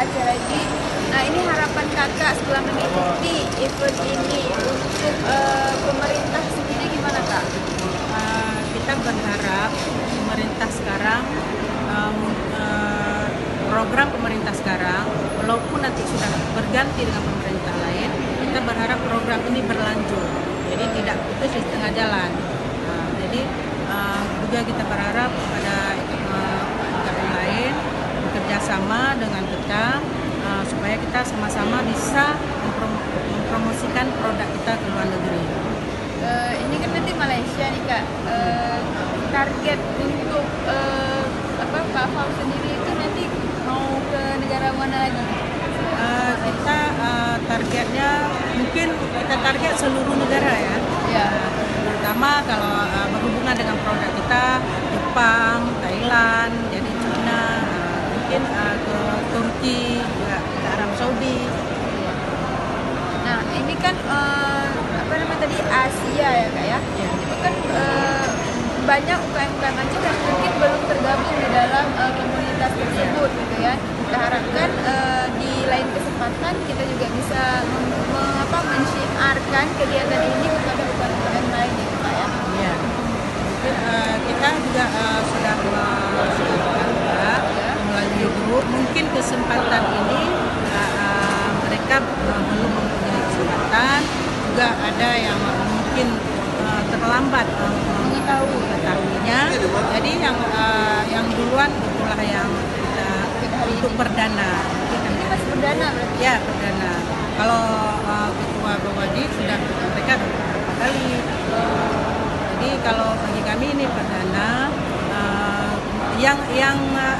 acara ini. Nah, ini harapan kakak setelah mengikuti event ini untuk pemerintah sendiri gimana kak? Kita berharap pemerintah sekarang, program pemerintah sekarang, walaupun nanti sudah berganti dengan pemerintah lain, kita berharap program ini berlanjut, jadi tidak putus di tengah jalan. Jadi juga kita berharap pada ikatan lain bekerja sama dengan kita supaya kita sama-sama bisa mempromosikan produk kita ke luar negeri. Ini kan nanti Malaysia nih kak, target untuk Kak Fau sendiri itu nanti mau ke negara mana lagi? Kita targetnya mungkin kita target seluruh negara ya. Ya. Pertama kalau berhubungan dengan produk kita, Jepang, Thailand, jadi China, mungkin ke Turki, juga ke Arab Saudi. Nah ini kan tadi Asia ya kak ya. Itu kan banyak UKM-UKM Aceh yang mungkin belum tergabung di dalam komunitas tersebut gitu ya. Kita harapkan di lain kesempatan kita juga bisa mensiarkan kegiatan ini kepada UKM lain gitu Pak ya. Iya. Mungkin kita juga sudah melalui grup. Mungkin kesempatan ini mereka belum mempunyai kesempatan. Juga ada yang mungkin terlambat mengetahuinya. Jadi yang duluan itulah yang kita untuk perdana. Ini masih perdana berarti? Ya, perdana. Kalau ketua Bawadi sudah mereka beberapa kali. Jadi kalau bagi kami ini perdana, yang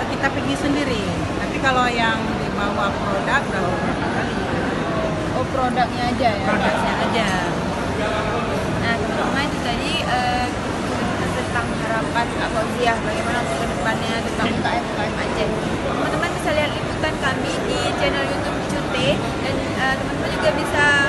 kita pergi sendiri. Tapi kalau yang dibawa produk beberapa kali. Oh, produknya aja ya? Produknya aja. Nah, teman-teman itu tadi tentang harapan Kak Fauziah bagaimana untuk kedepannya tentang UKM Aceh. Teman-teman bisa lihat liputan kami di channel YouTube Cute dan teman-teman juga bisa